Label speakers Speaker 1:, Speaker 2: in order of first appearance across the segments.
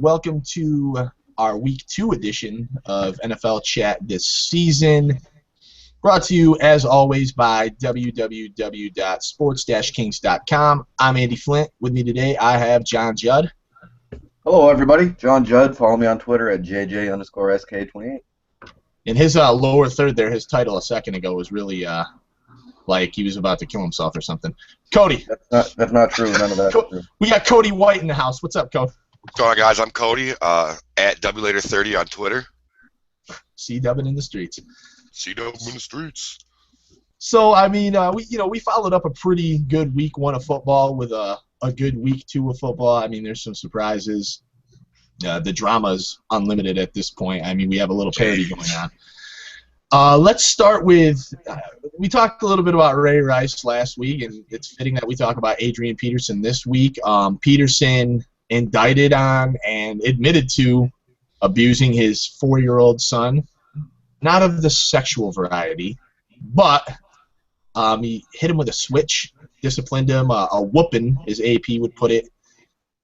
Speaker 1: welcome to our Week 2 edition of NFL Chat this season. Brought to you, as always, by www.sports-kings.com. I'm Andy Flint. With me today, I have John Judd.
Speaker 2: Hello, everybody. John Judd. Follow me on Twitter at JJ_SK28.
Speaker 1: In his lower third there, his title a second ago was really like he was about to kill himself or something. Cody.
Speaker 2: That's not true. None of that's true.
Speaker 1: We got Cody White in the house. What's up, Cody?
Speaker 3: What's going on, guys? I'm Cody at WLater30 on Twitter.
Speaker 1: C-dubbing in the streets.
Speaker 3: C-dubbing in the streets.
Speaker 1: So I mean, we followed up a pretty good Week 1 of football with a good Week 2 of football. I mean, there's some surprises. The drama's unlimited at this point. I mean, we have a little parody going on. Let's start with, we talked a little bit about Ray Rice last week, and it's fitting that we talk about Adrian Peterson this week. Peterson indicted on and admitted to abusing his 4-year-old son, not of the sexual variety, but he hit him with a switch, disciplined him, a whooping, as AP would put it.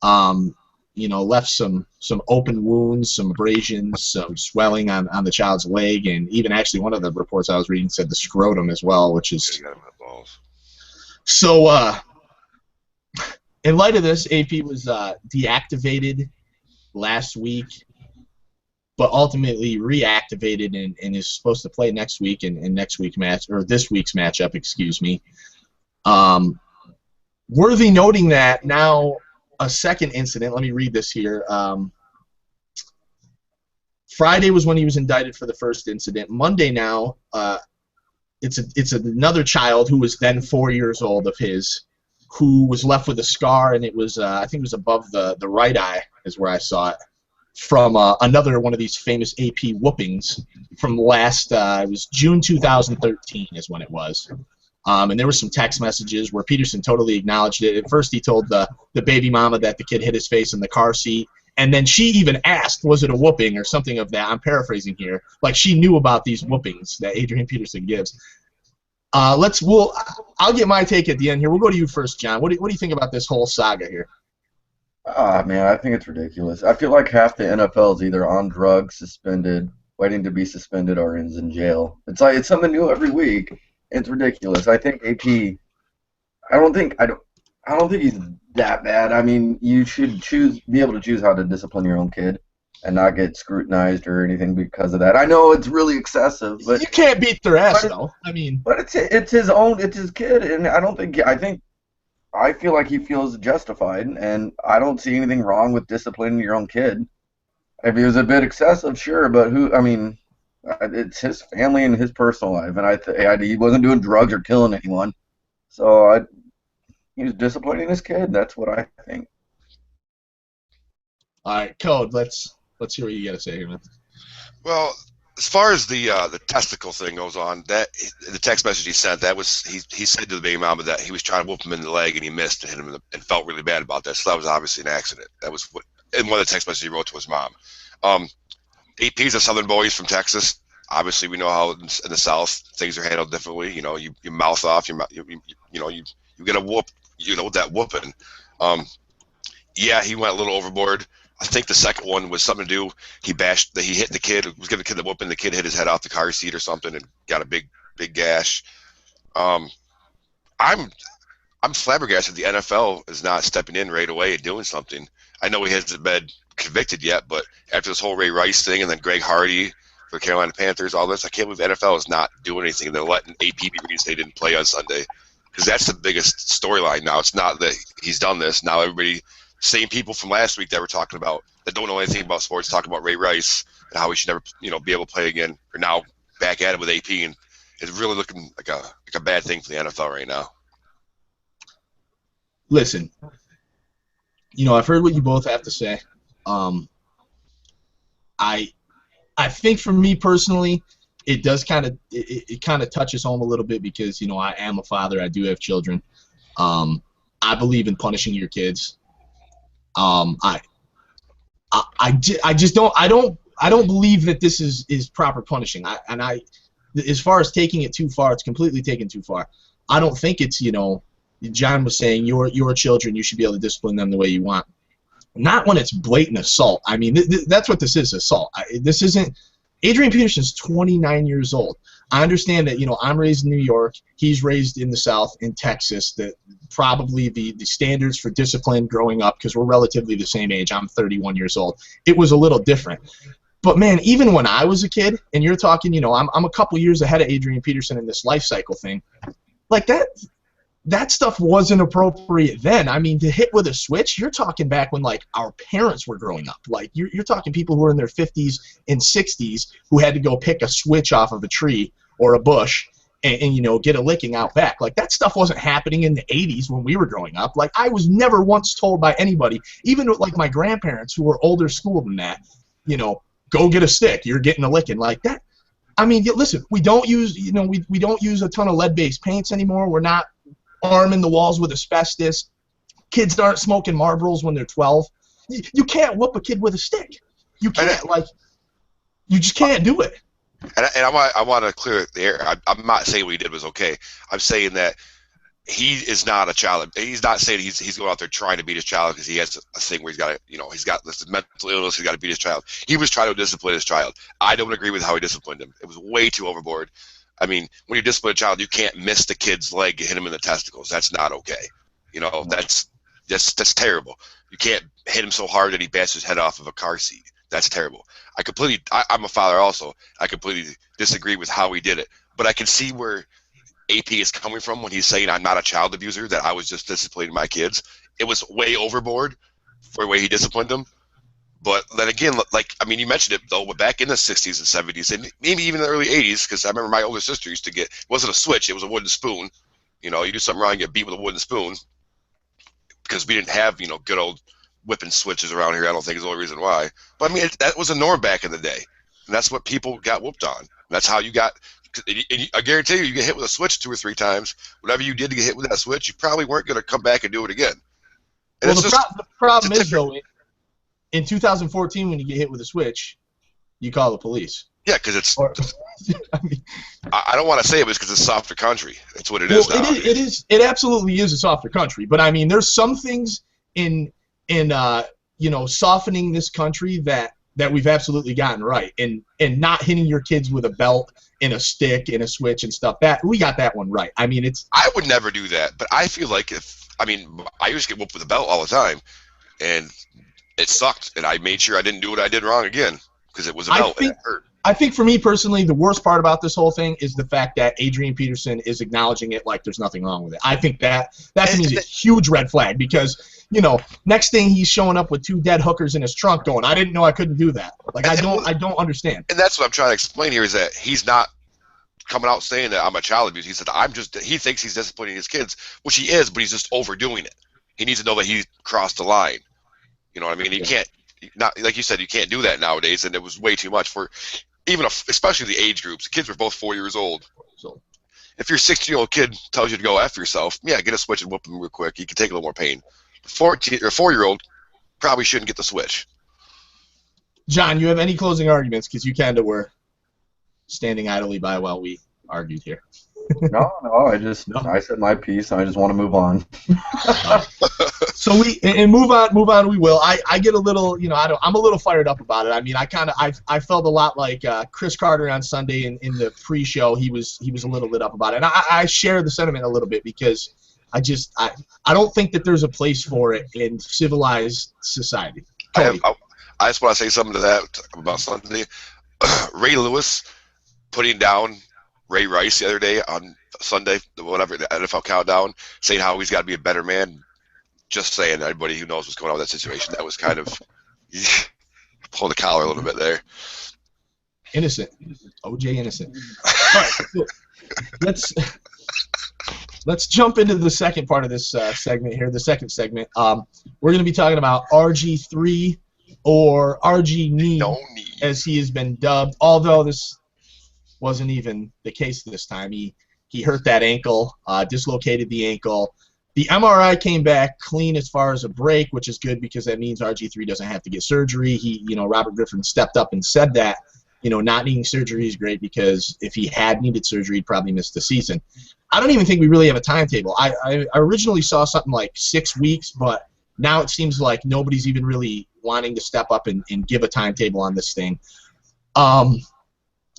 Speaker 1: Left some open wounds, some abrasions, some swelling on the child's leg, and even actually one of the reports I was reading said the scrotum as well, which is so. In light of this, AP was deactivated last week, but ultimately reactivated and is supposed to play next week in next week's match, or this week's matchup, excuse me. Worthy noting that now. A second incident. Let me read this here. Friday was when he was indicted for the first incident. Monday now, it's another child who was then 4 years old of his, who was left with a scar, and it was I think it was above the right eye is where I saw it, from another one of these famous AP whoopings from last. It was June 2013 is when it was. And there were some text messages where Peterson totally acknowledged it. At first, he told the baby mama that the kid hit his face in the car seat, and then she even asked, was it a whooping or something of that? I'm paraphrasing here. Like she knew about these whoopings that Adrian Peterson gives. I'll get my take at the end here. We'll go to you first, John. What do you think about this whole saga here?
Speaker 2: Man, I think it's ridiculous. I feel like half the NFL is either on drugs, suspended, waiting to be suspended, or in jail. It's like it's something new every week. It's ridiculous. I think AP. I don't think he's that bad. I mean, you should be able to choose how to discipline your own kid, and not get scrutinized or anything because of that. I know it's really excessive, but
Speaker 1: you can't beat their ass though. I mean,
Speaker 2: but it's his kid, and I feel like he feels justified, and I don't see anything wrong with disciplining your own kid. If he was a bit excessive, sure, but it's his family and his personal life, and he wasn't doing drugs or killing anyone, so he was disciplining his kid. That's what I think.
Speaker 1: All right, Code. Let's hear what you got to say here, man.
Speaker 3: Well, as far as the testicle thing goes on, that the text message he sent, that was he said to the baby mama that he was trying to whoop him in the leg and he missed and hit him and felt really bad about that. So that was obviously an accident. That was what in one of the text messages he wrote to his mom. AP's a Southern boy. He's from Texas. Obviously, we know how in the South things are handled differently. You know, you mouth off, you get a whoop. That whooping. Yeah, he went a little overboard. I think the second one was something to do. He hit the kid. Was giving the kid the whooping. The kid hit his head off the car seat or something and got a big gash. I'm flabbergasted the NFL is not stepping in right away and doing something. I know he hasn't been convicted yet, but after this whole Ray Rice thing and then Greg Hardy for the Carolina Panthers, all this, I can't believe the NFL is not doing anything. And they're letting AP be released. They didn't play on Sunday because that's the biggest storyline now. It's not that he's done this. Now everybody, same people from last week that were talking about that don't know anything about sports, talking about Ray Rice and how he should never, be able to play again. Are now back at it with AP, and it's really looking like a bad thing for the NFL right now.
Speaker 1: Listen, I've heard what you both have to say. I think for me personally, it does kind of touches home a little bit because I am a father. I do have children. I believe in punishing your kids. I just don't believe that this is proper punishing. As far as taking it too far, it's completely taken too far. I don't think it's John was saying your children, you should be able to discipline them the way you want. not when it's blatant assault. I mean, that's what this is, assault. This isn't. Adrian Peterson's 29 years old. I understand that, I'm raised in New York. He's raised in the South, in Texas. That probably the standards for discipline growing up, because we're relatively the same age. I'm 31 years old. It was a little different. But, man, even when I was a kid, and you're talking, I'm a couple years ahead of Adrian Peterson in this life cycle thing, like that stuff wasn't appropriate then. I mean, to hit with a switch, you're talking back when, like, our parents were growing up. Like, you're talking people who were in their 50s and 60s who had to go pick a switch off of a tree or a bush and get a licking out back. Like, that stuff wasn't happening in the 80s when we were growing up. Like, I was never once told by anybody, even like my grandparents who were older school than that, go get a stick, you're getting a licking. Like that. I mean, listen, we don't use, we don't use a ton of lead-based paints anymore. We're not arming the walls with asbestos. Kids aren't smoking Marlboros when they're 12. You can't whoop a kid with a stick. You can't, you just can't do it.
Speaker 3: And I want to clear the air. I'm not saying what he did was okay. I'm saying that he is not a child. He's not saying he's going out there trying to beat his child because he has a thing where he's got to, he's got this mental illness. He's got to beat his child. He was trying to discipline his child. I don't agree with how he disciplined him. It was way too overboard. I mean, when you discipline a child, you can't miss the kid's leg and hit him in the testicles. That's not okay. That's terrible. You can't hit him so hard that he bats his head off of a car seat. That's terrible. I'm a father also. I completely disagree with how he did it. But I can see where AP is coming from when he's saying I'm not a child abuser, that I was just disciplining my kids. It was way overboard for the way he disciplined them. But then again, you mentioned it, though, but back in the 60s and 70s, and maybe even the early 80s, because I remember my older sister used to get, it wasn't a switch, it was a wooden spoon. You do something wrong, you get beat with a wooden spoon. Because we didn't have, good old whipping switches around here, I don't think is the only reason why. But, I mean, that was a norm back in the day. And that's what people got whooped on. And that's how you got, and I guarantee you get hit with a switch 2 or 3 times. Whatever you did to get hit with that switch, you probably weren't going to come back and do it again. And
Speaker 1: well, the problem is, though, in 2014, when you get hit with a switch, you call the police.
Speaker 3: Yeah, because it's. I don't want to say it, but it's because it's a softer country. That's what it is now.
Speaker 1: It absolutely is a softer country. But I mean, there's some things in softening this country that we've absolutely gotten right, and not hitting your kids with a belt and a stick and a switch and stuff. That we got that one right. I mean,
Speaker 3: I would never do that, but I feel like I used to get whooped with a belt all the time, and it sucked, and I made sure I didn't do what I did wrong again because it was a belt and it hurt.
Speaker 1: I think for me personally, the worst part about this whole thing is the fact that Adrian Peterson is acknowledging it like there's nothing wrong with it. I think that to me is a huge red flag because, next thing he's showing up with 2 dead hookers in his trunk going, I didn't know I couldn't do that. Like, I don't understand.
Speaker 3: And that's what I'm trying to explain here is that he's not coming out saying that I'm a child abuser. He said he thinks he's disciplining his kids, which he is, but he's just overdoing it. He needs to know that he crossed the line. You know what I mean? You can't, not like you said, you can't do that nowadays, and it was way too much for even especially the age groups. The kids were both 4 years old. So if your 16-year-old kid tells you to go F yourself, yeah, get a switch and whoop him real quick. You can take a little more pain. The 4-year-old probably shouldn't get the switch.
Speaker 1: John, you have any closing arguments? Because you kind of were standing idly by while we argued here.
Speaker 2: No, I said my piece. I just want to move on.
Speaker 1: So move on. We will. I get a little, I'm a little fired up about it. I mean, I felt a lot like Chris Carter on Sunday in the pre-show. He was a little lit up about it, and I share the sentiment a little bit because I don't think that there's a place for it in civilized society.
Speaker 3: I just want to say something to that about Sunday. Ray Lewis putting down Ray Rice the other day on Sunday, whatever, the NFL Countdown, saying how he's got to be a better man. Just saying, anybody who knows what's going on with that situation, that was kind of pull the collar a little bit there.
Speaker 1: Innocent. OJ innocent. All right, so let's jump into the second part of this segment here, the second segment. We're going to be talking about RG3 or RGIII, as he has been dubbed, although this wasn't even the case this time. He hurt that ankle, dislocated the ankle. The MRI came back clean as far as a break, which is good because that means RG3 doesn't have to get surgery. Robert Griffin stepped up and said that, not needing surgery is great because if he had needed surgery, he'd probably miss the season. I don't even think we really have a timetable. I originally saw something like 6 weeks, but Now it seems like nobody's even really wanting to step up and give a timetable on this thing.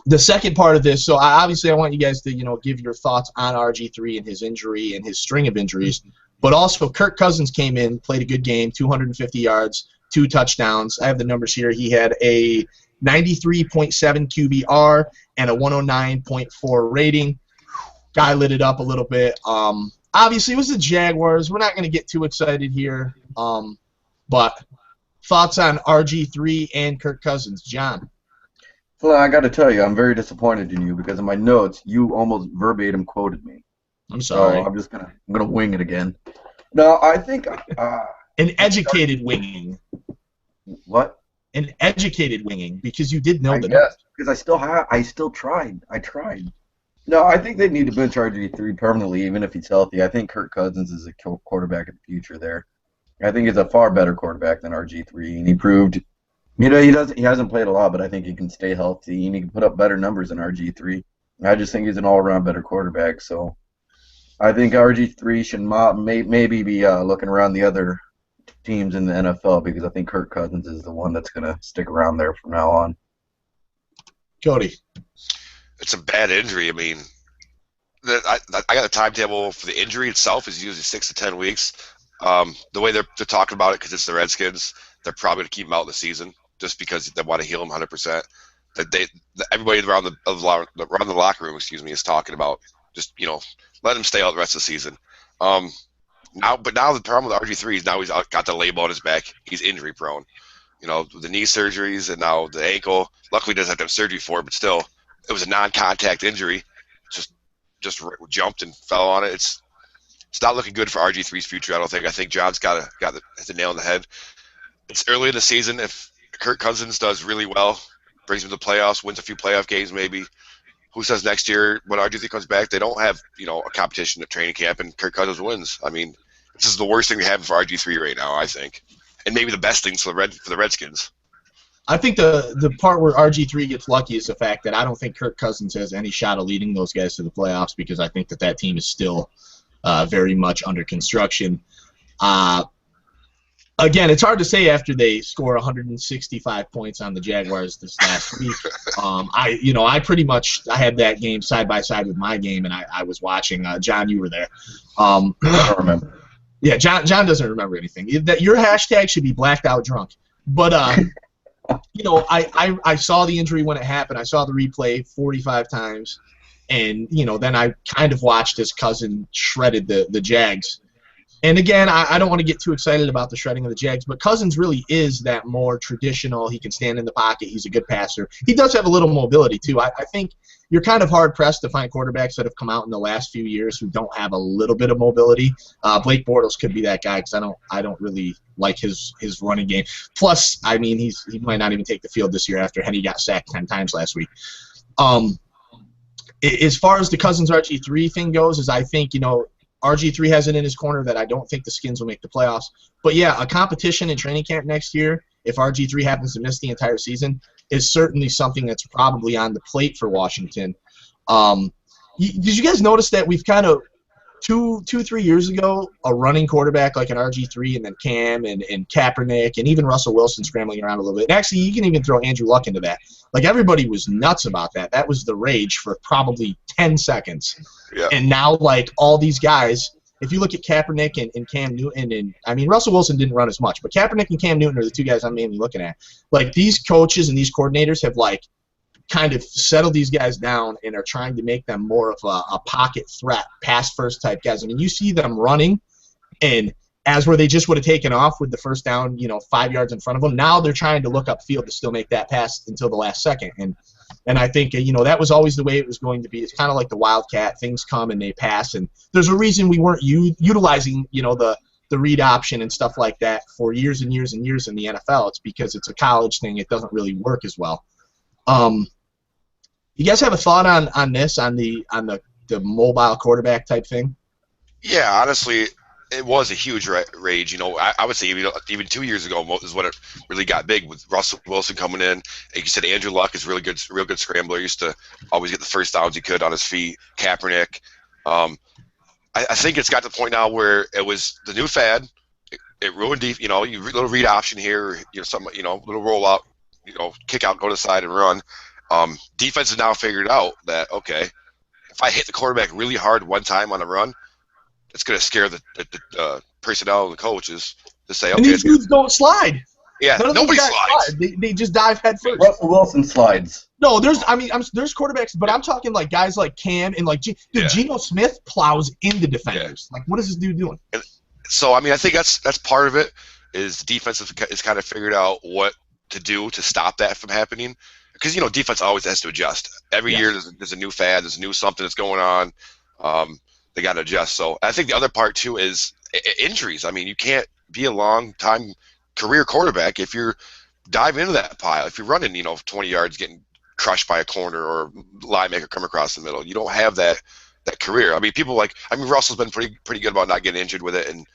Speaker 1: The second part of this, so obviously I want you guys to, give your thoughts on RG3 and his injury and his string of injuries, but also Kirk Cousins came in, played a good game, 250 yards, 2 touchdowns. I have the numbers here. He had a 93.7 QBR and a 109.4 rating. Guy lit it up a little bit. Obviously, it was the Jaguars. We're not going to get too excited here, but thoughts on RG3 and Kirk Cousins, John?
Speaker 2: Well, I got to tell you, I'm very disappointed in you because in my notes, you almost verbatim quoted me.
Speaker 1: I'm sorry.
Speaker 2: So I'm gonna wing it again. No, I think
Speaker 1: an educated winging.
Speaker 2: What?
Speaker 1: An educated winging because you did know that.
Speaker 2: Yes, because I still tried. I tried. No, I think they need to bench RG3 permanently, even if he's healthy. I think Kirk Cousins is a quarterback of the future there. I think he's a far better quarterback than RG3, and he proved. He hasn't played a lot, but I think he can stay healthy and he can put up better numbers than RG3. I just think he's an all-around better quarterback. So I think RG3 should maybe be looking around the other teams in the NFL because I think Kirk Cousins is the one that's going to stick around there from now on.
Speaker 1: Cody.
Speaker 3: It's a bad injury. I mean, I got a timetable for the injury itself is usually 6 to 10 weeks. The way they're talking about it, because it's the Redskins, they're probably going to keep him out of the season just because they want to heal him 100%. Everybody around the locker room, is talking about just let him stay out the rest of the season. Now the problem with RG3 is now he's got the label on his back. He's injury prone. The knee surgeries and now the ankle. Luckily, he doesn't have to have surgery for it, but still, it was a non-contact injury. Just jumped and fell on it. It's not looking good for RG3's future. I don't think. I think John's got the nail on the head. It's early in the season. If Kirk Cousins does really well, brings him to the playoffs, wins a few playoff games maybe, who says next year when RG3 comes back, they don't have a competition at training camp and Kirk Cousins wins? I mean, this is the worst thing we have for RG3 right now, I think, and maybe the best thing for the Redskins.
Speaker 1: I think the part where RG3 gets lucky is the fact that I don't think Kirk Cousins has any shot of leading those guys to the playoffs because I think that team is still very much under construction. Again, it's hard to say after they score 165 points on the Jaguars this last week. I pretty much had that game side by side with my game, and I was watching. John, you were there.
Speaker 2: I don't remember.
Speaker 1: Yeah, John doesn't remember anything. Your hashtag should be blacked out drunk. But I saw the injury when it happened. I saw the replay 45 times, and then I kind of watched his cousin shredded the Jags. And again, I don't want to get too excited about the shredding of the Jags, but Cousins really is that more traditional. He can stand in the pocket. He's a good passer. He does have a little mobility, too. I think you're kind of hard-pressed to find quarterbacks that have come out in the last few years who don't have a little bit of mobility. Blake Bortles could be that guy because I don't really like his running game. Plus, I mean, he might not even take the field this year after Henny got sacked 10 times last week. As far as the Cousins RG3 thing goes, is I think, RG3 has it in his corner that I don't think the Skins will make the playoffs. But, yeah, a competition in training camp next year, if RG3 happens to miss the entire season, is certainly something that's probably on the plate for Washington. Did you guys notice that we've kind of 3 years ago, a running quarterback like an RG3 and then Cam and Kaepernick and even Russell Wilson scrambling around a little bit. And actually, you can even throw Andrew Luck into that. Like, everybody was nuts about that. That was the rage for probably 10 seconds.
Speaker 3: Yeah.
Speaker 1: And now, like, all these guys, if you look at Kaepernick and Cam Newton, and I mean, Russell Wilson didn't run as much, but Kaepernick and Cam Newton are the two guys I'm mainly looking at. Like, these coaches and these coordinators have, like, kind of settled these guys down and are trying to make them more of a pocket threat, pass-first type guys. I mean, you see them running, and as where they just would have taken off with the first down, 5 yards in front of them, now they're trying to look upfield to still make that pass until the last second. And I think, that was always the way it was going to be. It's kind of like the Wildcat. Things come and they pass. And there's a reason we weren't utilizing, the read option and stuff like that for years and years and years in the NFL. It's because it's a college thing. It doesn't really work as well. You guys have a thought on this, on the mobile quarterback type thing?
Speaker 3: Yeah, honestly, it was a huge rage. I would say even 2 years ago is when it really got big with Russell Wilson coming in. Like you said, Andrew Luck is real good scrambler. He used to always get the first downs he could on his feet. Kaepernick. I think it's got to the point now where it was the new fad. it ruined you know, you little read option here, some little roll out, kick out, go to the side and run. Defense has now figured out that, okay, if I hit the quarterback really hard one time on a run, it's going to scare the personnel and the coaches to say, okay.
Speaker 1: And these dudes don't slide.
Speaker 3: Yeah, nobody slides.
Speaker 1: They just dive head first.
Speaker 2: Russell Wilson slides.
Speaker 1: No, there's quarterbacks, but I'm talking like guys like Cam and like Geno Smith plows into defenders. Like, what is this dude doing?
Speaker 3: And so, I mean, I think that's part of it. Is the defense is kind of figured out what to do to stop that from happening. Because defense always has to adjust. Every year there's a new fad, there's a new something that's going on. They got to adjust. So I think the other part too is injuries. I mean, you can't be a long time career quarterback if you're diving into that pile. If you're running 20 yards, getting crushed by a corner or linebacker come across the middle, you don't have that career. I mean, Russell's been pretty good about not getting injured with it and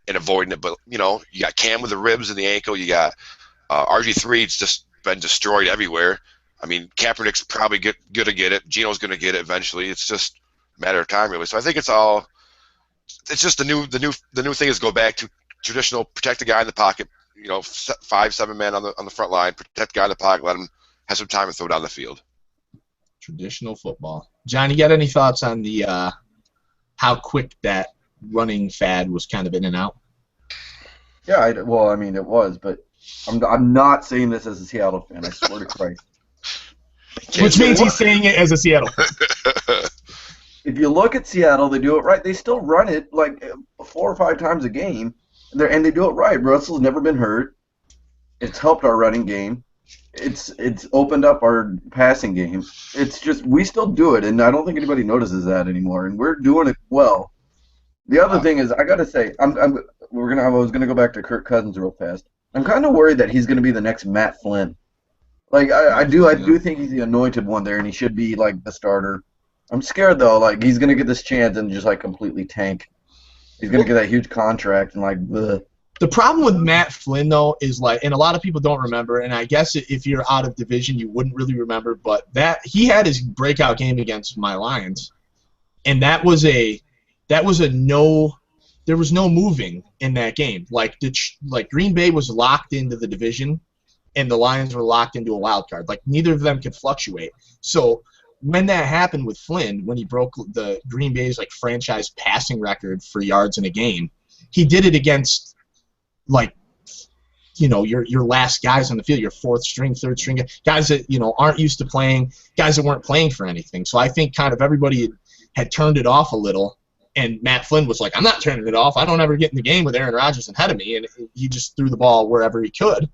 Speaker 3: avoiding it. But you got Cam with the ribs and the ankle. You got RG3. It's just been destroyed everywhere. I mean, Kaepernick's probably going to get it. Geno's going to get it eventually. It's just a matter of time, really. So I think it's just the new thing is go back to traditional, protect the guy in the pocket. 5-7 men on the front line, protect the guy in the pocket, let him have some time and throw down the field.
Speaker 1: Traditional football. John, you got any thoughts on the how quick that running fad was kind of in and out?
Speaker 2: Yeah, it was, but I'm not saying this as a Seattle fan. I swear to Christ.
Speaker 1: Which means he's saying it as a Seattle fan.
Speaker 2: If you look at Seattle, they do it right. They still run it like 4 or 5 times a game, and they do it right. Russell's never been hurt. It's helped our running game. It's opened up our passing game. It's just we still do it, and I don't think anybody notices that anymore. And we're doing it well. The other thing is, I gotta say, I was gonna go back to Kirk Cousins real fast. I'm kind of worried that he's gonna be the next Matt Flynn. Like I do think he's the anointed one there, and he should be like the starter. I'm scared though, like he's gonna get this chance and just like completely tank. He's gonna get that huge contract and like. Bleh.
Speaker 1: The problem with Matt Flynn though is like, and a lot of people don't remember, and I guess if you're out of division, you wouldn't really remember, but that he had his breakout game against my Lions, and there was no moving in that game. Like Green Bay was locked into the division, and the Lions were locked into a wild card. Like neither of them could fluctuate. So when that happened with Flynn, when he broke the Green Bay's like franchise passing record for yards in a game, he did it against your last guys on the field, your 4th string, 3rd string guys that aren't used to playing, guys that weren't playing for anything. So I think kind of everybody had turned it off a little. And Matt Flynn was like, I'm not turning it off. I don't ever get in the game with Aaron Rodgers ahead of me. And he just threw the ball wherever he could.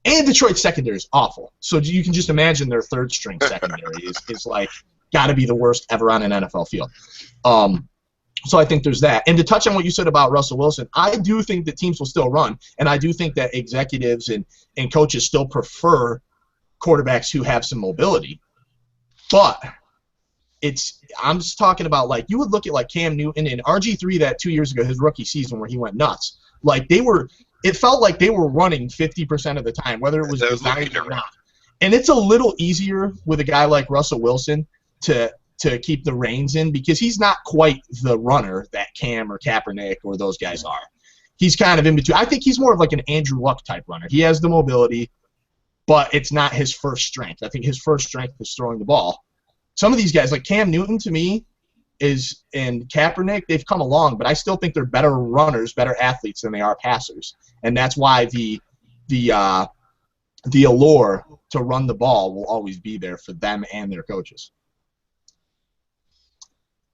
Speaker 1: And Detroit's secondary is awful. So you can just imagine their 3rd string secondary is like got to be the worst ever on an NFL field. So I think there's that. And to touch on what you said about Russell Wilson, I do think that teams will still run. And I do think that executives and coaches still prefer quarterbacks who have some mobility. But I'm just talking about, like, you would look at, like, Cam Newton and RG3 that 2 years ago, his rookie season where he went nuts. Like, it felt like they were running 50% of the time, whether it was designed or not. And it's a little easier with a guy like Russell Wilson to keep the reins in because he's not quite the runner that Cam or Kaepernick or those guys are. He's kind of in between. I think he's more of like an Andrew Luck type runner. He has the mobility, but it's not his first strength. I think his first strength is throwing the ball. Some of these guys, like Cam Newton to me, and Kaepernick, they've come along, but I still think they're better runners, better athletes than they are passers. And that's why the allure to run the ball will always be there for them and their coaches.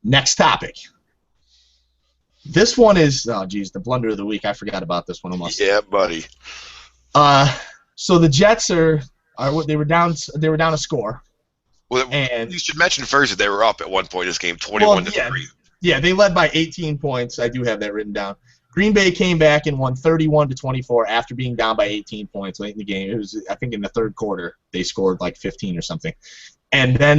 Speaker 1: Next topic. This one is, the blunder of the week. I forgot about this one almost.
Speaker 3: Yeah, buddy.
Speaker 1: So the Jets they were down a score.
Speaker 3: Well,
Speaker 1: and
Speaker 3: you should mention first that they were up at one point in this game, 21-3.
Speaker 1: Yeah, they led by 18 points. I do have that written down. Green Bay came back and won 31-24 after being down by 18 points late in the game. It was, I think, in the 3rd quarter they scored like 15 or something. And then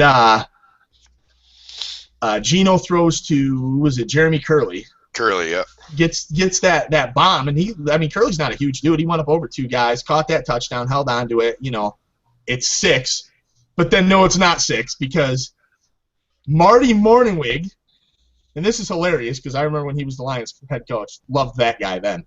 Speaker 1: Geno throws to, was it Jeremy Curley?
Speaker 3: Curley, yeah.
Speaker 1: Gets that bomb, and Curley's not a huge dude. He went up over 2 guys, caught that touchdown, held on to it. It's 6, but then no, it's not 6 because Marty Mornhinweg, and this is hilarious because I remember when he was the Lions head coach, loved that guy then.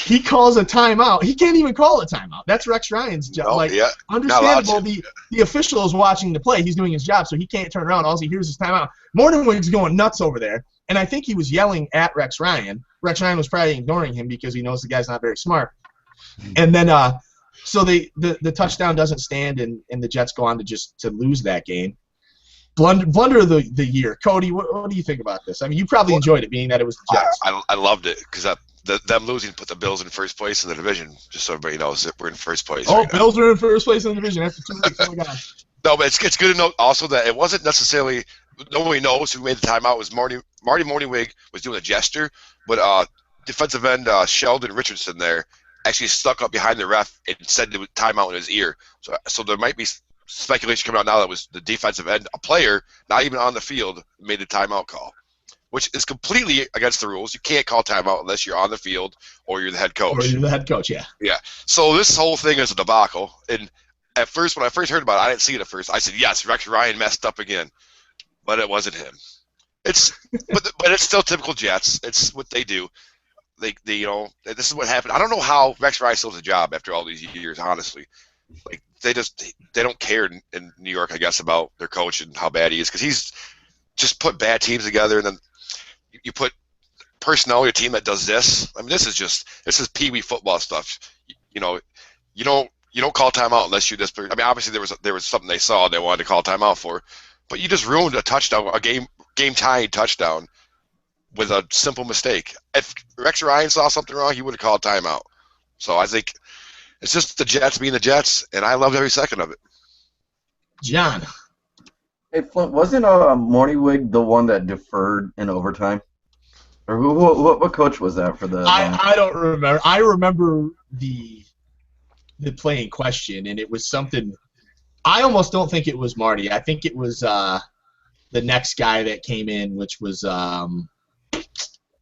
Speaker 1: He calls a timeout. He can't even call a timeout. That's Rex Ryan's job.
Speaker 3: No,
Speaker 1: like,
Speaker 3: yeah,
Speaker 1: understandable. The official is watching the play. He's doing his job, so he can't turn around. All he hears is timeout. Morningwig's going nuts over there, and I think he was yelling at Rex Ryan. Rex Ryan was probably ignoring him because he knows the guy's not very smart. And then, so the touchdown doesn't stand, and the Jets go on to lose that game. Blunder of the year. Cody, what do you think about this? I mean, you probably enjoyed it, being that it was the Jets.
Speaker 3: I loved it because them losing put the Bills in first place in the division. Just so everybody knows that we're in first place.
Speaker 1: Oh,
Speaker 3: right
Speaker 1: Bills are in first place in the division after 2 weeks. Oh my gosh.
Speaker 3: No, but it's good to know also that it wasn't necessarily nobody knows who made the timeout. It was Marty Morningwig was doing a gesture, but defensive end Sheldon Richardson there actually stuck up behind the ref and said the timeout in his ear. So there might be speculation coming out now that was the defensive end, a player not even on the field, made the timeout call, which is completely against the rules. You can't call timeout unless you're on the field or you're the head coach.
Speaker 1: Or you're the head coach, yeah.
Speaker 3: Yeah. So this whole thing is a debacle. And at first, when I first heard about it, I didn't see it at first. I said, yes, Rex Ryan messed up again. But it wasn't him. But it's still typical Jets. It's what they do. They this is what happened. I don't know how Rex Ryan still has a job after all these years, honestly. Like they don't care in New York, I guess, about their coach and how bad he is, because he's just put bad teams together, and then you put personnel on your team that does this. I mean, this is pee-wee football stuff. You don't call timeout unless you just. I mean, obviously there was something they saw they wanted to call timeout for, but you just ruined a touchdown, a game-tying touchdown with a simple mistake. If Rex Ryan saw something wrong, he would have called timeout. So I think it's just the Jets being the Jets, and I loved every second of it.
Speaker 1: John.
Speaker 2: Hey, Flint, wasn't Morningwig the one that deferred in overtime? Or what coach was that for the?
Speaker 1: I don't remember. I remember the play in question, and it was something. I almost don't think it was Marty. I think it was the next guy that came in, which was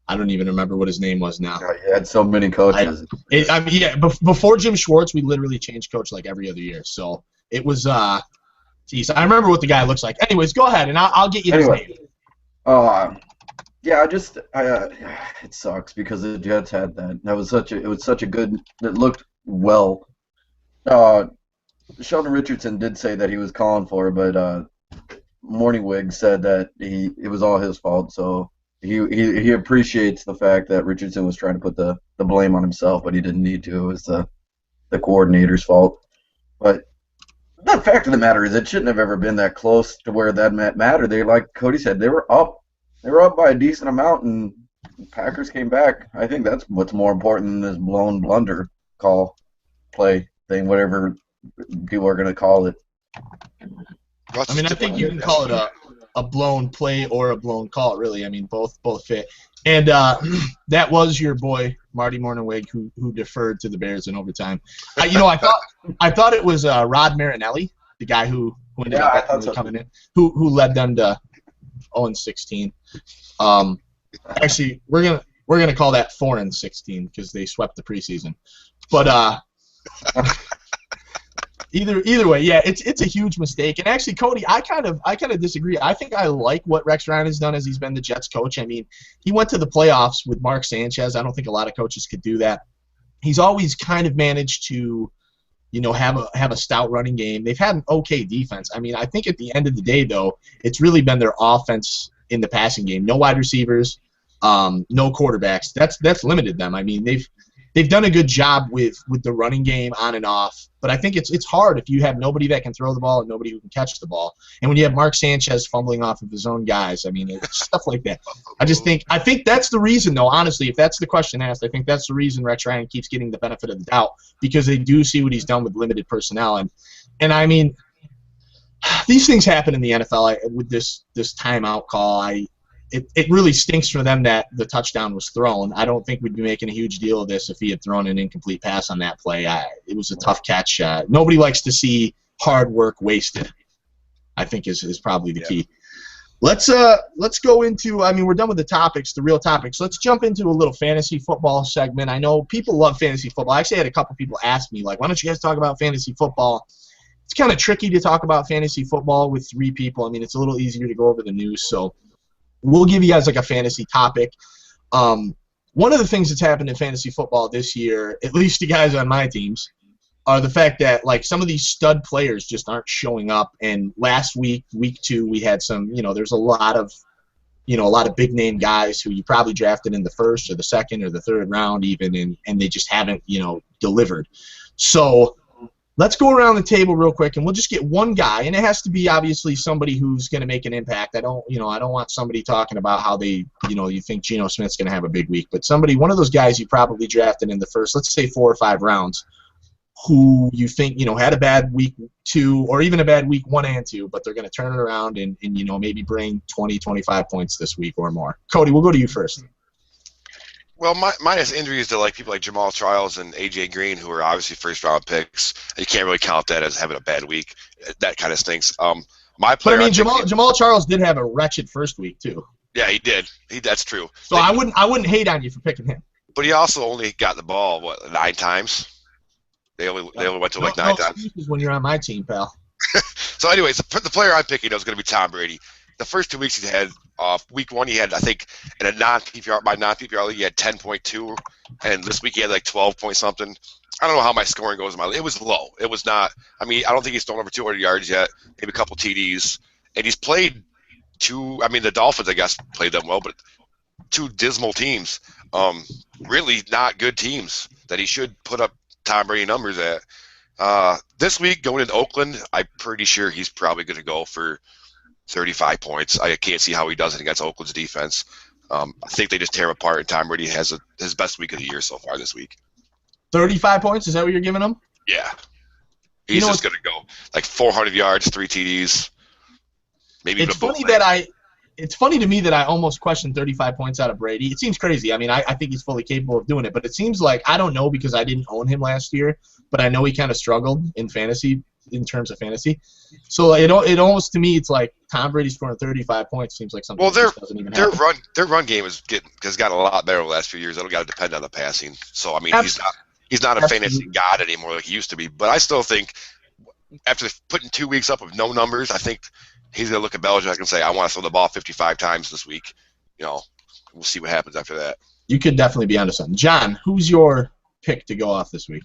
Speaker 1: I don't even remember what his name was now.
Speaker 2: Yeah, you had so many coaches.
Speaker 1: Before Jim Schwartz, we literally changed coach like every other year. So it was. Geez, I remember what the guy looks like. Anyways, go ahead, and I'll get you his name.
Speaker 2: Yeah, it sucks because the Jets had that. It was such a good. It looked well. Sheldon Richardson did say that he was calling for it, but Morningwig said that it was all his fault. So he appreciates the fact that Richardson was trying to put the blame on himself, but he didn't need to. It was the coordinator's fault. But the fact of the matter is, it shouldn't have ever been that close to where that mattered. They, like Cody said, they were up. They were up by a decent amount, and Packers came back. I think that's what's more important than this blown blunder play thing, whatever people are going to call it.
Speaker 1: I mean, I think you can call it a blown play or a blown call, really. I mean, both fit. And that was your boy, Marty Morningwig, who deferred to the Bears in overtime. I thought it was Rod Marinelli, the guy who ended up coming in, who led them to 0-16. Actually, we're gonna call that 4-16 because they swept the preseason. But either way, yeah, it's a huge mistake. And actually, Cody, I kind of disagree. I think I like what Rex Ryan has done as he's been the Jets coach. I mean, he went to the playoffs with Mark Sanchez. I don't think a lot of coaches could do that. He's always kind of managed to, have a stout running game. They've had an okay defense. I mean, I think at the end of the day, though, it's really been their offense in the passing game. No wide receivers, no quarterbacks. That's limited them. I mean, they've done a good job with the running game on and off, but I think it's hard if you have nobody that can throw the ball and nobody who can catch the ball. And when you have Mark Sanchez fumbling off of his own guys, I mean, it's stuff like that. I think that's the reason, though, honestly, if that's the question asked, I think that's the reason Rex Ryan keeps getting the benefit of the doubt, because they do see what he's done with limited personnel. And I mean, these things happen in the NFL with this timeout call. It really stinks for them that the touchdown was thrown. I don't think we'd be making a huge deal of this if he had thrown an incomplete pass on that play. It was a tough catch. Nobody likes to see hard work wasted, I think is probably the key. Let's go into, I mean, we're done with the topics, the real topics. Let's jump into a little fantasy football segment. I know people love fantasy football. I actually had a couple people ask me, like, why don't you guys talk about fantasy football? It's kind of tricky to talk about fantasy football with 3 people. I mean, it's a little easier to go over the news, so we'll give you guys like a fantasy topic. one of the things that's happened in fantasy football this year, at least the guys on my teams, are the fact that like some of these stud players just aren't showing up. And last week, week 2, we had some, there's a lot of big name guys who you probably drafted in the first or the second or the third round even, and they just haven't, delivered. So let's go around the table real quick, and we'll just get one guy, and it has to be obviously somebody who's going to make an impact. I don't want somebody talking about how they, you think Geno Smith's going to have a big week, but one of those guys you probably drafted in the first, let's say 4 or 5 rounds, who you think, had a bad week 2 or even a bad week 1 and 2, but they're going to turn it around and maybe bring 20, 25 points this week or more. Cody, we'll go to you first.
Speaker 3: Well, minus injuries to people like Jamal Charles and A.J. Green, who are obviously first-round picks. You can't really count that as having a bad week. That kind of stinks.
Speaker 1: Jamal Charles did have a wretched first week too.
Speaker 3: Yeah, he did. That's true.
Speaker 1: So I wouldn't hate on you for picking him.
Speaker 3: But he also only got the ball 9 times. They only went to 9 times.
Speaker 1: Excuses when you're on my team, pal.
Speaker 3: So, anyways, the player I'm picking is going to be Tom Brady. The first 2 weeks he had, week 1 he had, I think, in a non-PPR league he had 10.2, and this week he had 12 point something. I don't know how my scoring goes in my league. It was low. It was not. I don't think he's thrown over 200 yards yet. Maybe a couple TDs, and he's played 2. The Dolphins, I guess, played them well, but 2 dismal teams. Really not good teams that he should put up Tom Brady numbers at. This week going into Oakland, I'm pretty sure he's probably going to go for 35 points. I can't see how he does it against Oakland's defense. I think they just tear him apart, and Tom Brady has his best week of the year so far this week. 35
Speaker 1: points? Is that what you're giving him?
Speaker 3: Yeah. He's just going to go 400 yards, 3 TDs, maybe even a bootleg.
Speaker 1: It's funny to me that I almost questioned 35 points out of Brady. It seems crazy. I think he's fully capable of doing it, but it seems like, I don't know because I didn't own him last year, but I know he kind of struggled in fantasy, in terms of fantasy. So it almost, to me, it's like Tom Brady scoring 35 points seems like something that just doesn't even happen.
Speaker 3: Their run game has gotten a lot better over the last few years. It'll got to depend on the passing. So, he's not a fantasy god anymore like he used to be, but I still think after putting 2 weeks up of no numbers, I think he's going to look at Belichick and say, I want to throw the ball 55 times this week. We'll see what happens after that.
Speaker 1: You could definitely be onto something. John, who's your pick to go off this week?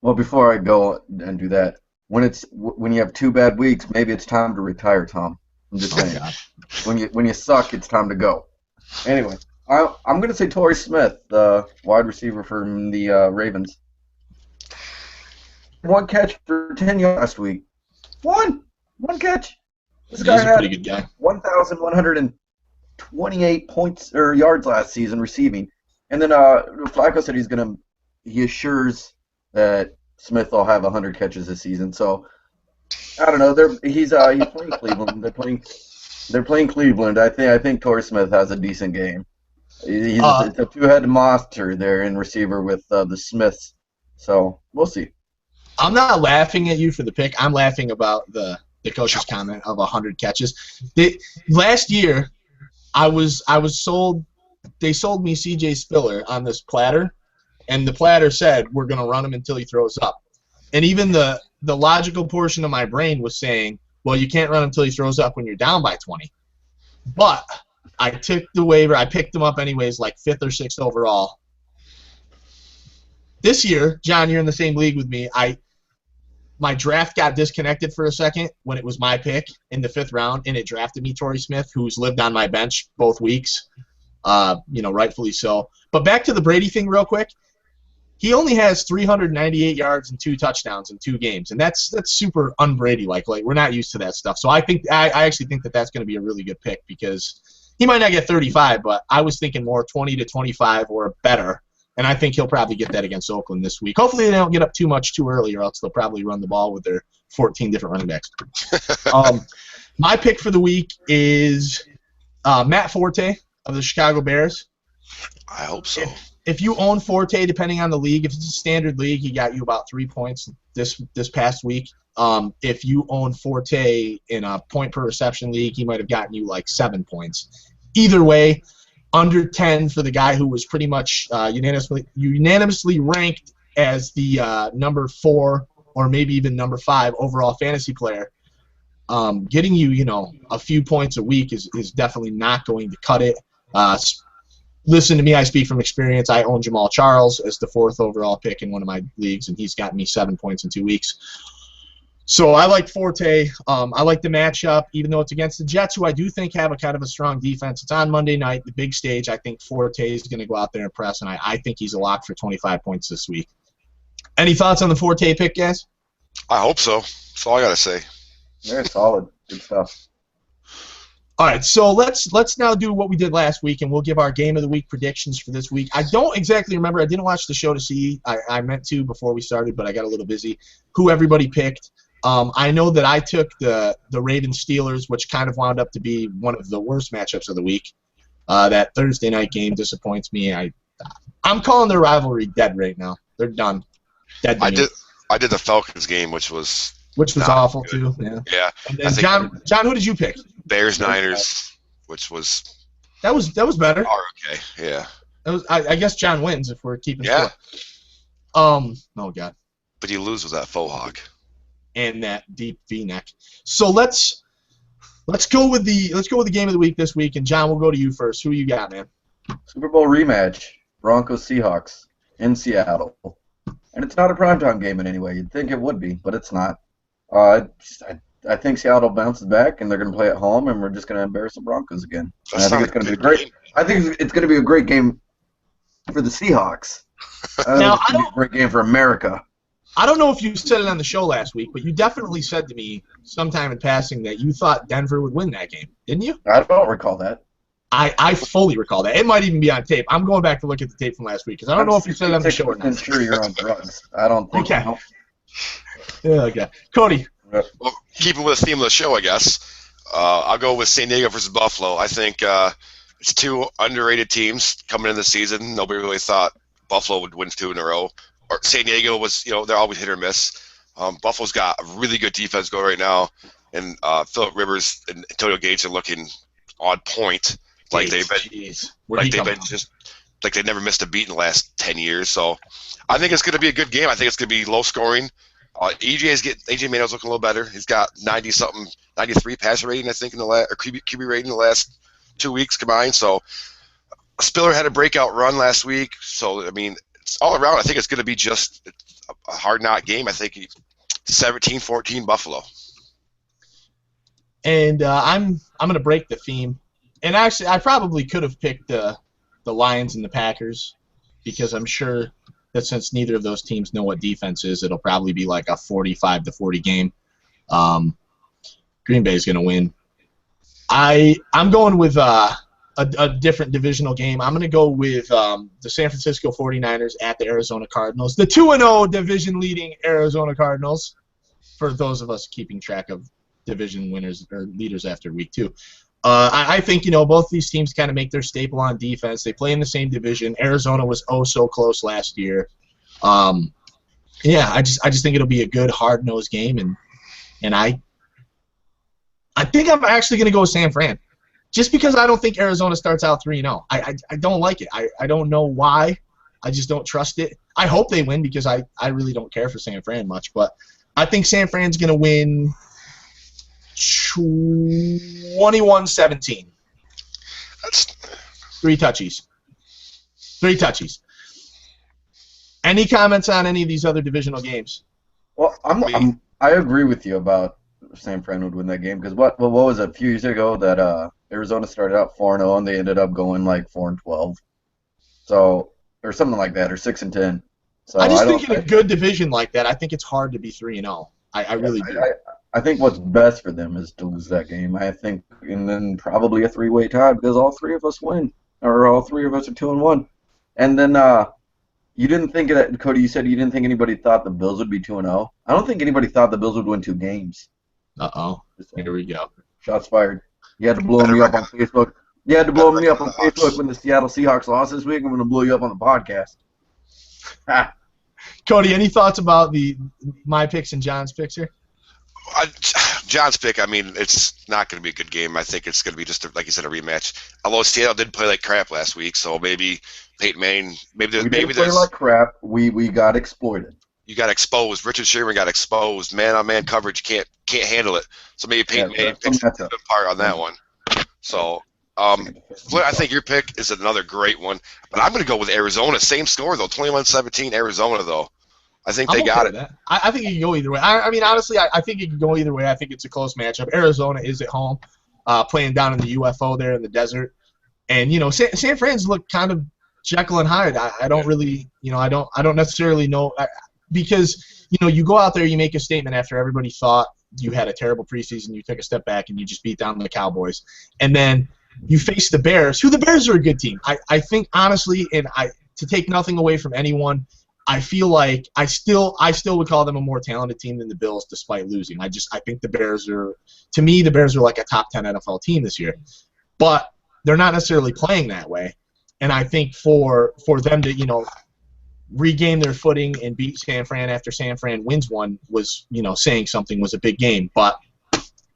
Speaker 2: Well, before I go and do that, when you have 2 bad weeks, maybe it's time to retire, Tom. I'm just saying. When you suck, it's time to go. Anyway, I'm going to say Torrey Smith, the wide receiver from the Ravens. 1 catch for 10 yards last week. One catch. This guy had a pretty good guy. 1,128 points or yards last season receiving, and then Flacco said he assures that Smith will have 100 catches this season. So I don't know. He's playing Cleveland. They're playing Cleveland. I think Torrey Smith has a decent game. He's a 2-headed monster there in receiver with the Smiths. So we'll see.
Speaker 1: I'm not laughing at you for the pick. I'm laughing about the coach's comment of 100 catches. Last year, I was sold. They sold me C.J. Spiller on this platter, and the platter said we're going to run him until he throws up. And even the logical portion of my brain was saying, well, you can't run until he throws up when you're down by 20. But I took the waiver. I picked him up anyways, 5th or 6th overall. This year, John, you're in the same league with me. My draft got disconnected for a second when it was my pick in the 5th round, and it drafted me Torrey Smith, who's lived on my bench both weeks, rightfully so. But back to the Brady thing real quick. He only has 398 yards and 2 touchdowns in 2 games, and that's super un-Brady-like. We're not used to that stuff. So I actually think that that's going to be a really good pick because he might not get 35, but I was thinking more 20 to 25 or better. And I think he'll probably get that against Oakland this week. Hopefully they don't get up too much too early, or else they'll probably run the ball with their 14 different running backs. My pick for the week is Matt Forte of the Chicago Bears.
Speaker 3: I hope so.
Speaker 1: If you own Forte, depending on the league, if it's a standard league, he got you about 3 points this past week. If you own Forte in a point per reception league, he might have gotten you 7 points. Either way, under 10 for the guy who was pretty much unanimously ranked as the number 4 or maybe even number 5 overall fantasy player. Getting you, a few points a week is definitely not going to cut it. listen to me, I speak from experience. I own Jamal Charles as the 4th overall pick in one of my leagues, and he's gotten me 7 points in 2 weeks. So I like Forte. I like the matchup, even though it's against the Jets, who I do think have a kind of a strong defense. It's on Monday night, the big stage. I think Forte is going to go out there and press, and I think he's a lock for 25 points this week. Any thoughts on the Forte pick, guys?
Speaker 3: I hope so. That's all I got to say.
Speaker 2: Very solid. Good stuff.
Speaker 1: All right, so let's now do what we did last week, and we'll give our game of the week predictions for this week. I don't exactly remember. I didn't watch the show to see. I meant to before we started, but I got a little busy. Who everybody picked. I know that I took the Ravens-Steelers, which kind of wound up to be one of the worst matchups of the week. That Thursday night game disappoints me. I'm calling their rivalry dead right now. They're done. Dead to me.
Speaker 3: I did the Falcons game, which was
Speaker 1: awful
Speaker 3: good.
Speaker 1: too. Yeah.
Speaker 3: Yeah.
Speaker 1: And then John, who did you pick?
Speaker 3: Bears Niners, which was
Speaker 1: that was better.
Speaker 3: Okay. Yeah.
Speaker 1: That was, I guess John wins if we're keeping
Speaker 3: score.
Speaker 1: Oh God.
Speaker 3: But you lose with that faux hawk.
Speaker 1: And that deep V-neck. So let's go with the game of the week this week, and John, we'll go to you first. Who you got, man?
Speaker 2: Super Bowl rematch, Broncos-Seahawks in Seattle. And it's not a primetime game in any way. You'd think it would be, but it's not. I think Seattle bounces back, and they're going to play at home, and we're just going to embarrass the Broncos again. And I think it's going to be great. I think it's going to be a great game for the Seahawks. Now, it's going to be a great game for America.
Speaker 1: I don't know if you said it on the show last week, but you definitely said to me sometime in passing that you thought Denver would win that game, didn't you?
Speaker 2: I don't recall that.
Speaker 1: I fully recall that. It might even be on tape. I'm going back to look at the tape from last week because I don't know if you said it on the show or not.
Speaker 2: I'm sure you're on drugs. I don't think
Speaker 1: so. Yeah, okay. Cody.
Speaker 3: Well, keeping with the theme of the show, I guess, I'll go with San Diego versus Buffalo. I think it's 2 underrated teams coming into the season. Nobody really thought Buffalo would win 2 in a row. Or San Diego was, they're always hit or miss. Buffalo's got a really good defense going right now, and Phillip Rivers and Antonio Gates are looking on point, like they've never missed a beat in the last 10 years. So I think it's going to be a good game. I think it's going to be low scoring. AJ Manuel's looking a little better. He's got 93 passer rating, I think, in the last, or QB rating in the last 2 weeks combined. So Spiller had a breakout run last week. So I mean, all around, I think it's going to be just a hard-knock game. I think 17-14 Buffalo.
Speaker 1: And I'm going to break the theme. And actually, I probably could have picked the Lions and the Packers because I'm sure that since neither of those teams know what defense is, it'll probably be like a 45-40 game. Green Bay is going to win. I'm going with a different divisional game. I'm going to go with the San Francisco 49ers at the Arizona Cardinals. The 2-0 division-leading Arizona Cardinals, for those of us keeping track of division winners or leaders after week 2. I think, both these teams kind of make their staple on defense. They play in the same division. Arizona was so close last year. I just think it'll be a good, hard-nosed game, and I think I'm actually going to go with San Fran. Just because I don't think Arizona starts out 3-0. I don't like it. I don't know why. I just don't trust it. I hope they win because I really don't care for San Fran much. But I think San Fran's going to win 21-17.
Speaker 3: That's
Speaker 1: 3 touchies. Any comments on any of these other divisional games?
Speaker 2: Well, I agree with you about San Fran would win that game because what was it, a few years ago that Arizona started out 4-0 and they ended up going like 4-12, so or something like that, or 6-10. So
Speaker 1: I think in a good division like that, I think it's hard to be 3-0. I really do.
Speaker 2: I think what's best for them is to lose that game. I think, and then probably a 3-way tie because all 3 of us win, or all 3 of us are 2-1, and then you didn't think that, Cody. You said you didn't think anybody thought the Bills would be 2-0. I don't think anybody thought the Bills would win 2 games.
Speaker 1: Here we go.
Speaker 2: Shots fired. You had to blow me up on Facebook. When the Seattle Seahawks lost this week. I'm going to blow you up on the podcast.
Speaker 1: Cody, any thoughts about my picks and John's picks here?
Speaker 3: John's pick, I mean, it's not going to be a good game. I think it's going to be just, like you said, a rematch. Although Seattle did play like crap last week, so maybe Peyton Manning, maybe
Speaker 2: didn't play like crap. We got exploited.
Speaker 3: You got exposed. Richard Sherman got exposed. Man-on-man coverage, can't handle it. So maybe Peyton Manning picks a good part on that one. So Flint, I think your pick is another great one, but I'm going to go with Arizona. Same score though, 21-17 Arizona though. I think they got it.
Speaker 1: That. I think it can go either way. I mean, honestly, I think it can go either way. I think it's a close matchup. Arizona is at home, playing down in the UFO there in the desert, and San Fran's look kind of Jekyll and Hyde. I don't really, I don't necessarily know because you go out there, you make a statement after everybody thought you had a terrible preseason, you took a step back and you just beat down the Cowboys, and then you face the Bears, who the Bears are a good team. I think honestly, and to take nothing away from anyone, I feel like I still would call them a more talented team than the Bills, despite losing. I think the Bears are, to me, the Bears are like a top 10 NFL team this year, but they're not necessarily playing that way. And I think for them to regain their footing and beat San Fran after San Fran wins one was saying something, was a big game. But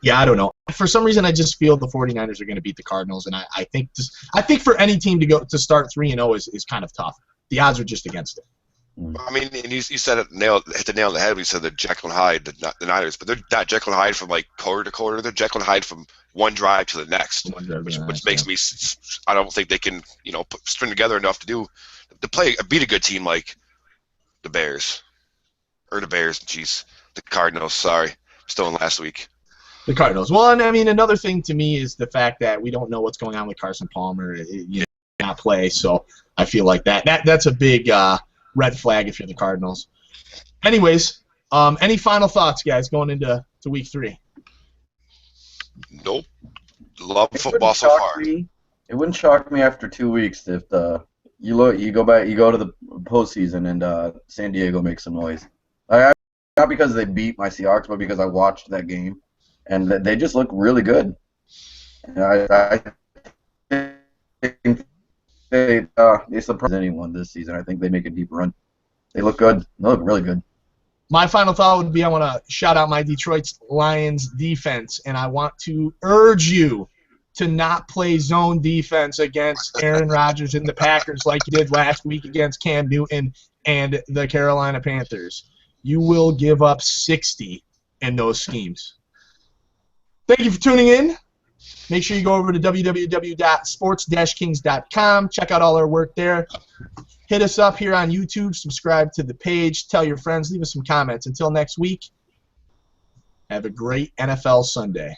Speaker 1: yeah, I don't know. For some reason, I just feel the 49ers are going to beat the Cardinals, and I think for any team to start 3-0 is kind of tough. The odds are just against it.
Speaker 3: I mean, and you said hit the nail on the head when you said the Jekyll and Hyde, the Niners, but they're not Jekyll and Hyde from like quarter to quarter. They're Jekyll and Hyde from one drive to the next, which makes me. I don't think they can string together enough to beat a good team like the Bears, the Cardinals. Sorry, I'm still in last week.
Speaker 1: The Cardinals. Well, and I mean, another thing to me is the fact that we don't know what's going on with Carson Palmer. Not play, so I feel like that's a big red flag if you're the Cardinals. Anyways, any final thoughts, guys, going into week 3?
Speaker 3: Nope. Love football so far.
Speaker 2: It wouldn't shock me after 2 weeks if you go to the postseason and San Diego makes some noise. Not because they beat my Seahawks, but because I watched that game and they just look really good. And I think they surprise anyone this season. I think they make a deep run. They look good. They look really good.
Speaker 1: My final thought would be I want to shout out my Detroit Lions defense, and I want to urge you to not play zone defense against Aaron Rodgers and the Packers like you did last week against Cam Newton and the Carolina Panthers. You will give up 60 in those schemes. Thank you for tuning in. Make sure you go over to www.sports-kings.com. Check out all our work there. Hit us up here on YouTube. Subscribe to the page. Tell your friends. Leave us some comments. Until next week, have a great NFL Sunday.